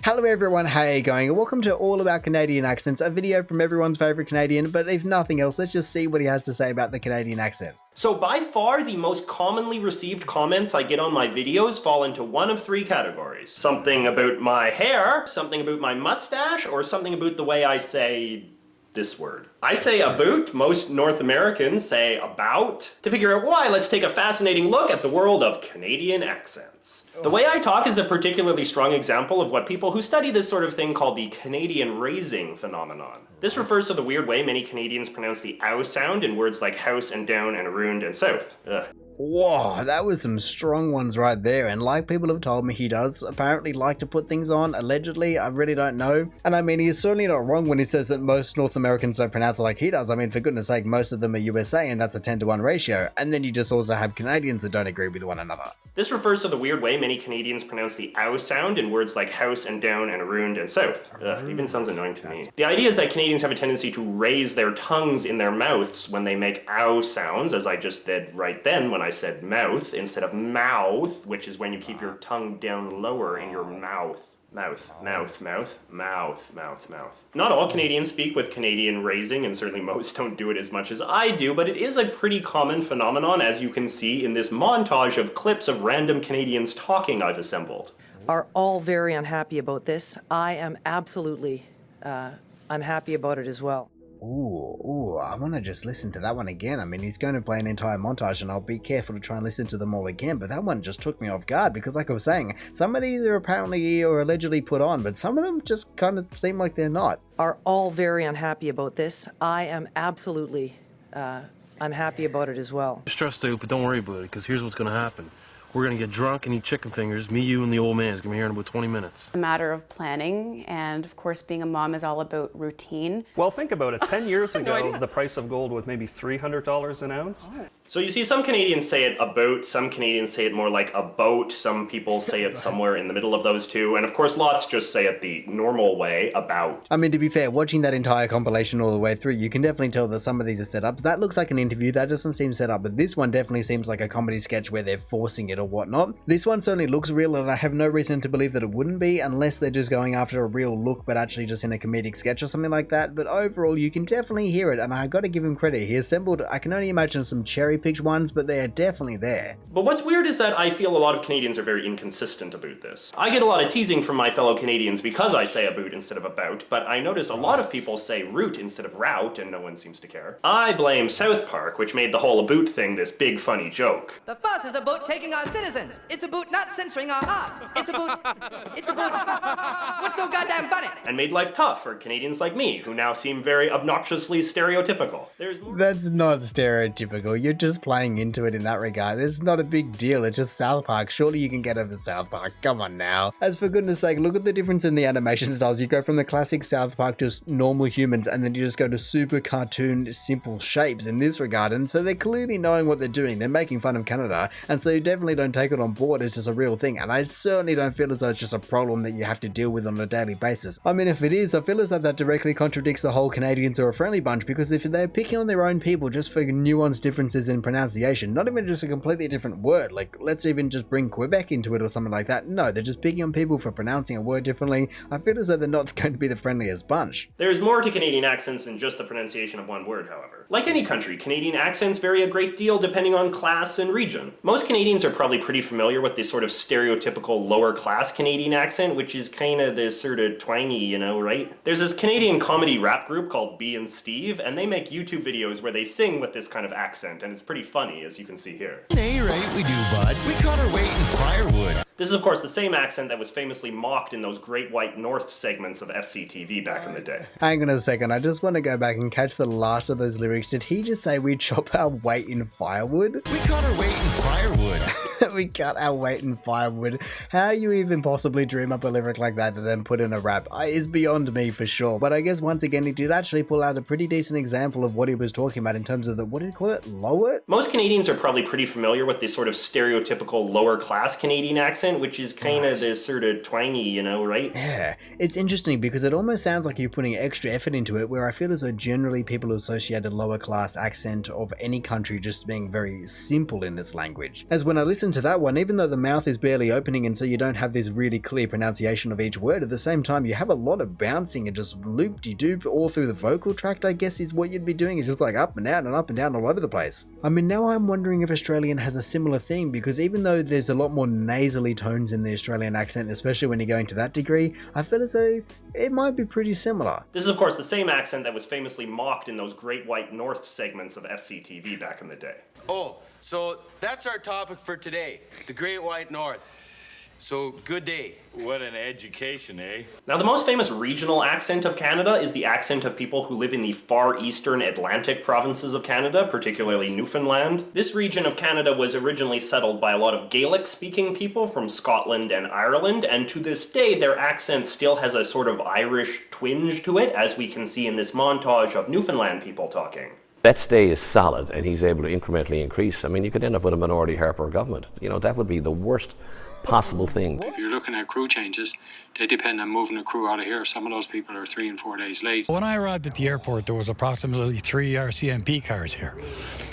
Hello everyone, how are you going? And welcome to All About Canadian Accents, a video from everyone's favourite Canadian, but if nothing else, let's just see what he has to say about the Canadian accent. So by far, the most commonly received comments I get on my videos fall into one of three categories. Something about my hair, something about my mustache, or something about the way I say this word. I say aboot, most North Americans say about. To figure out why, let's take a fascinating look at the world of Canadian accents. The way I talk is a particularly strong example of what people who study this sort of thing call the Canadian raising phenomenon. This refers to the weird way many Canadians pronounce the ow sound in words like house and down and round and south. Ugh. Whoa, that was some strong ones right there, and like people have told me, he does apparently like to put things on, allegedly. I really don't know. And I mean, he's certainly not wrong when he says that most North Americans don't pronounce it like he does. I mean, for goodness sake, most of them are USA, and that's a 10-to-1 ratio. And then you just also have Canadians that don't agree with one another. This refers to the weird way many Canadians pronounce the ow sound in words like house and down and round and south. Ugh, it even sounds annoying to me. The idea is that Canadians have a tendency to raise their tongues in their mouths when they make ow sounds, as I just did right then when I said mouth, instead of mouth, which is when you keep your tongue down lower in your mouth. Mouth. Not all Canadians speak with Canadian raising, and certainly most don't do it as much as I do, but it is a pretty common phenomenon, as you can see in this montage of clips of random Canadians talking I've assembled. Are all very unhappy about this. I am absolutely unhappy about it as well. Ooh, I want to just listen to that one again. I mean, he's going to play an entire montage and I'll be careful to try and listen to them all again, but that one just took me off guard because like I was saying, some of these are apparently or allegedly put on, but some of them just kind of seem like they're not. Are all very unhappy about this. I am absolutely unhappy about it as well. Stressed out, but don't worry about it, because here's what's going to happen. We're going to get drunk and eat chicken fingers. Me, you, and the old man is going to be here in about 20 minutes. A matter of planning, and of course being a mom is all about routine. Well, think about it. 10 years ago, the price of gold was maybe $300 an ounce. Oh. So you see, some Canadians say it about, some Canadians say it more like a boat, some people say it somewhere in the middle of those two, and of course lots just say it the normal way, about. I mean, to be fair, watching that entire compilation all the way through, you can definitely tell that some of these are set ups. That looks like an interview, that doesn't seem set up, but this one definitely seems like a comedy sketch where they're forcing it or whatnot. This one certainly looks real, and I have no reason to believe that it wouldn't be, unless they're just going after a real look, but actually just in a comedic sketch or something like that. But overall, you can definitely hear it, and I gotta give him credit. He assembled, I can only imagine some cherry-picked ones, but they are definitely there. But what's weird is that I feel a lot of Canadians are very inconsistent about this. I get a lot of teasing from my fellow Canadians because I say about instead of about, but I notice a lot of people say route instead of route, and no one seems to care. I blame South Park, which made the whole aboot thing this big funny joke. The fuss is about taking our citizens. It's about not censoring our art. It's about what's so goddamn funny? And made life tough for Canadians like me, who now seem very obnoxiously stereotypical. That's not stereotypical. You're just playing into it in that regard. It's not a big deal. It's just South Park. Surely you can get over South Park. Come on now. As for goodness sake, look at the difference in the animation styles. You go from the classic South Park, just normal humans, and then you just go to super cartoon, simple shapes in this regard. And so they're clearly knowing what they're doing. They're making fun of Canada, and so you definitely don't take it on board. It's just a real thing, and I certainly don't feel as though it's just a problem that you have to deal with on a daily basis. I mean, if it is, I feel as though that directly contradicts the whole Canadians are a friendly bunch, because if they're picking on their own people just for nuanced differences in pronunciation, not even just a completely different word, like let's even just bring Quebec into it or something like that. No, they're just picking on people for pronouncing a word differently. I feel as though they're not going to be the friendliest bunch. There's more to Canadian accents than just the pronunciation of one word, however. Like any country, Canadian accents vary a great deal depending on class and region. Most Canadians are probably pretty familiar with this sort of stereotypical lower class Canadian accent, which is kind of this sort of twangy, you know, right? There's this Canadian comedy rap group called B and Steve, and they make YouTube videos where they sing with this kind of accent, and it's pretty funny, as you can see here. Hey, right, we do, bud. We caught our weight in firewood. This is, of course, the same accent that was famously mocked in those Great White North segments of SCTV back in the day. Hang on a second, I just want to go back and catch the last of those lyrics. Did he just say we chop our weight in firewood? We caught our weight in firewood. We cut our weight in firewood. How you even possibly dream up a lyric like that to then put in a rap is beyond me for sure. But I guess once again he did actually pull out a pretty decent example of what he was talking about in terms of the, what do you call it, lower? Most Canadians are probably pretty familiar with this sort of stereotypical lower class Canadian accent, which is kind of this sort of twangy, you know, right? Yeah, it's interesting because it almost sounds like you're putting extra effort into it, where I feel as though generally people associate a lower class accent of any country just being very simple in its language. As when I listen to that one, even though the mouth is barely opening and so you don't have this really clear pronunciation of each word, at the same time you have a lot of bouncing and just loop-de-doop all through the vocal tract, I guess is what you'd be doing. It's just like up and down and up and down all over the place. I mean, now I'm wondering if Australian has a similar thing, because even though there's a lot more nasally tones in the Australian accent, especially when you're going to that degree, I feel as though it might be pretty similar. This is of course the same accent that was famously mocked in those Great White North segments of SCTV back in the day. Oh, so that's our topic for today, the Great White North. So, good day. What an education, eh? Now, the most famous regional accent of Canada is the accent of people who live in the far eastern Atlantic provinces of Canada, particularly Newfoundland. This region of Canada was originally settled by a lot of Gaelic-speaking people from Scotland and Ireland, and to this day their accent still has a sort of Irish twinge to it, as we can see in this montage of Newfoundland people talking. Let's stay is solid and he's able to incrementally increase. I mean, you could end up with a minority Harper government. You know, that would be the worst possible thing. If you're looking at crew changes, they depend on moving a crew out of here. Some of those people are 3 and 4 days late. When I arrived at the airport, there was approximately 3 RCMP cars here.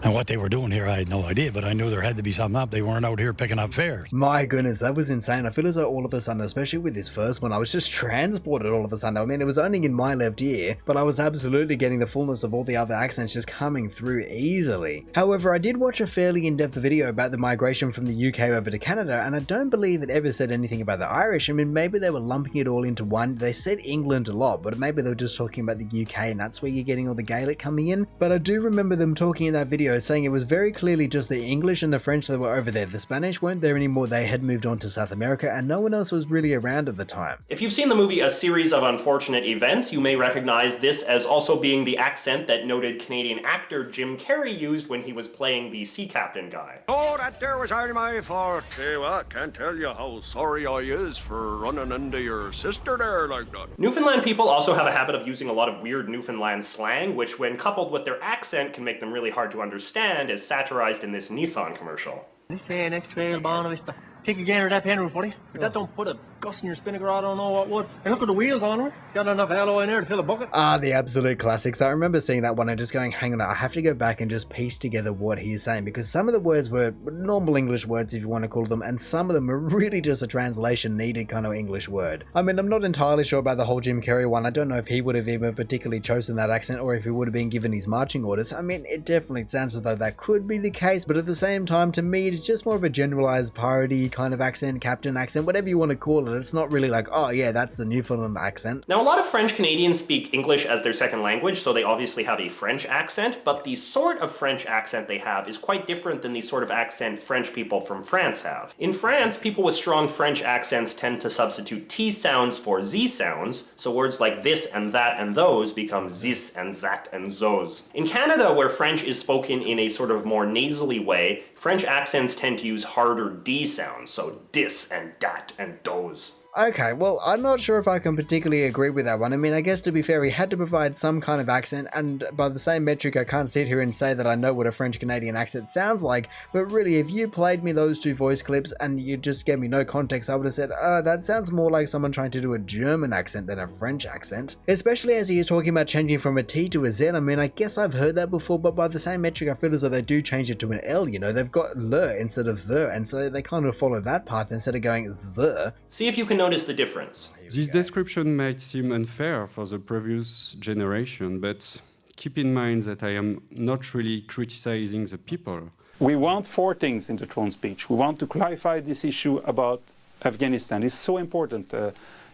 And what they were doing here, I had no idea, but I knew there had to be something up. They weren't out here picking up fares. My goodness, that was insane. I feel as though all of a sudden, especially with this first one, I was just transported all of a sudden. I mean, it was only in my left ear, but I was absolutely getting the fullness of all the other accents just coming through easily. However, I did watch a fairly in-depth video about the migration from the UK over to Canada, and I don't believe it ever said anything about the Irish. I mean, maybe they were lumping it all into one. They said England a lot, but maybe they were just talking about the UK, and that's where you're getting all the Gaelic coming in. But I do remember them talking in that video saying it was very clearly just the English and the French that were over there. The Spanish weren't there anymore. They had moved on to South America, and no one else was really around at the time. If you've seen the movie A Series of Unfortunate Events, you may recognize this as also being the accent that noted Canadian actor Jim Carrey used when he was playing the sea captain guy. Oh, that there was only my fault. Hey, what? Can't tell you how sorry I is for running into your sister there like that. Newfoundland people also have a habit of using a lot of weird Newfoundland slang, which when coupled with their accent can make them really hard to understand, as satirized in this Nissan commercial. This ain't extra Bonavista. Take a gander at that penroof, buddy. If that don't put a gust in your spinnaker, I don't know what would. And look at the wheels on her. Got enough alloy in there to fill a bucket. Ah, the absolute classics. I remember seeing that one and just going, hang on, I have to go back and just piece together what he's saying, because some of the words were normal English words, if you want to call them, and some of them are really just a translation needed kind of English word. I mean, I'm not entirely sure about the whole Jim Carrey one. I don't know if he would have even particularly chosen that accent or if he would have been given his marching orders. I mean, it definitely sounds as though that could be the case, but at the same time, to me, it's just more of a generalized parody kind of accent, captain accent, whatever you want to call it. It's not really like, oh yeah, that's the Newfoundland accent. Now, a lot of French Canadians speak English as their second language, so they obviously have a French accent, but the sort of French accent they have is quite different than the sort of accent French people from France have. In France, people with strong French accents tend to substitute T sounds for Z sounds, so words like this and that and those become zis and zat and zos. In Canada, where French is spoken in a sort of more nasally way, French accents tend to use harder D sounds, so dis and dat and doze. Okay, well, I'm not sure if I can particularly agree with that one. I mean, I guess to be fair, he had to provide some kind of accent, and by the same metric, I can't sit here and say that I know what a French-Canadian accent sounds like, but really, if you played me those two voice clips and you just gave me no context, I would have said, that sounds more like someone trying to do a German accent than a French accent. Especially as he is talking about changing from a T to a Z. I mean, I guess I've heard that before, but by the same metric, I feel as though they do change it to an L, you know? They've got le instead of the, and so they kind of follow that path instead of going the. See if you can notice the difference. This description might seem unfair for the previous generation, but keep in mind that I am not really criticizing the people. We want 4 things in the throne speech. We want to clarify this issue about Afghanistan. It's so important.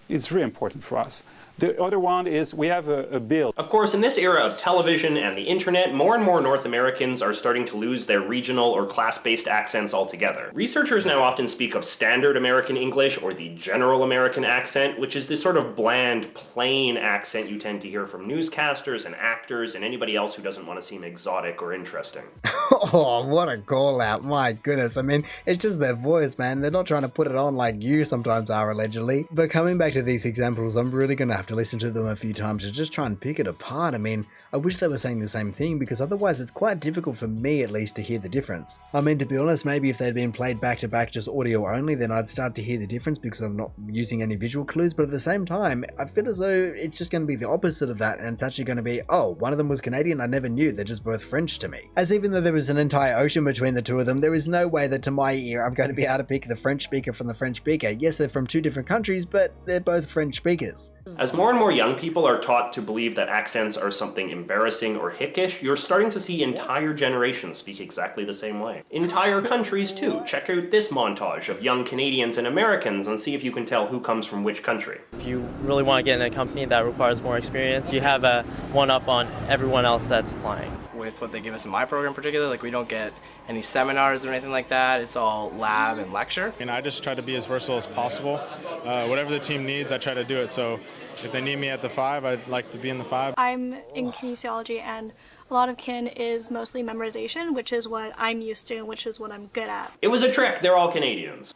It's really important for us. The other one is we have a bill. Of course, in this era of television and the internet, more and more North Americans are starting to lose their regional or class-based accents altogether. Researchers now often speak of standard American English or the general American accent, which is this sort of bland, plain accent you tend to hear from newscasters and actors and anybody else who doesn't want to seem exotic or interesting. Oh, what a call out. My goodness. I mean, it's just their voice, man. They're not trying to put it on like you sometimes are, allegedly. But coming back to to these examples, I'm really going to have to listen to them a few times to just try and pick it apart. I mean, I wish they were saying the same thing, because otherwise it's quite difficult for me at least to hear the difference. I mean, to be honest, maybe if they'd been played back to back just audio only, then I'd start to hear the difference because I'm not using any visual clues, but at the same time, I feel as though it's just going to be the opposite of that, and it's actually going to be, oh, one of them was Canadian, I never knew, they're just both French to me. As even though there is an entire ocean between the two of them, there is no way that to my ear I'm going to be able to pick the French speaker from the French speaker. Yes, they're from two different countries, but they're both French speakers. As more and more young people are taught to believe that accents are something embarrassing or hickish, you're starting to see entire generations speak exactly the same way. Entire countries too. Check out this montage of young Canadians and Americans and see if you can tell who comes from which country. If you really want to get in a company that requires more experience, you have a one-up on everyone else that's applying. With what they give us in my program in particular, like we don't get any seminars or anything like that. It's all lab and lecture. And I just try to be as versatile as possible. Whatever the team needs, I try to do it. So if they need me at the 5, I'd like to be in the 5. I'm in kinesiology, and a lot of kin is mostly memorization, which is what I'm used to and which is what I'm good at. It was a trick, they're all Canadians.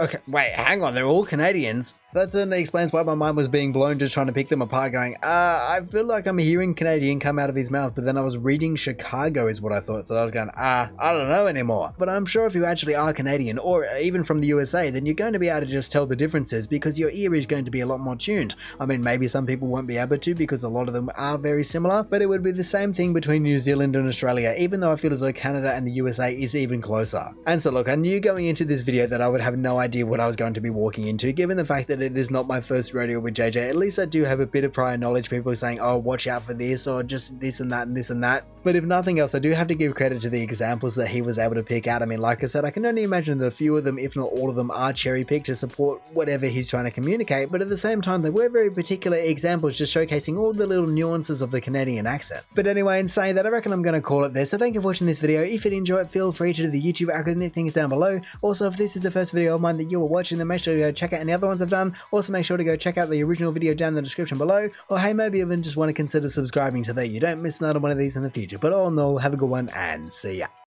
Okay, wait, hang on, they're all Canadians? That certainly explains why my mind was being blown just trying to pick them apart going, I feel like I'm hearing Canadian come out of his mouth, but then I was reading Chicago is what I thought, so I was going, I don't know anymore. But I'm sure if you actually are Canadian, or even from the USA, then you're going to be able to just tell the differences because your ear is going to be a lot more tuned. I mean, maybe some people won't be able to because a lot of them are very similar, but it would be the same thing between New Zealand and Australia, even though I feel as though Canada and the USA is even closer. And so look, I knew going into this video that I would have no idea what I was going to be walking into, given the fact that it is not my first rodeo with JJ. At least I do have a bit of prior knowledge, people saying, oh, watch out for this, or just this and that and this and that. But if nothing else, I do have to give credit to the examples that he was able to pick out. I mean, like I said, I can only imagine that a few of them, if not all of them, are cherry-picked to support whatever he's trying to communicate, but at the same time, they were very particular examples just showcasing all the little nuances of the Canadian accent. But anyway, in saying that, I reckon I'm going to call it there. So thank you for watching this video. If you did enjoy it, feel free to do the YouTube algorithm things down below. Also, if this is the first video of mine that you are watching, then make sure to go check out any other ones I've done. Also, make sure to go check out the original video down in the description below, or hey, maybe even just want to consider subscribing so that you don't miss out on one of these in the future. But all in all, have a good one and see ya.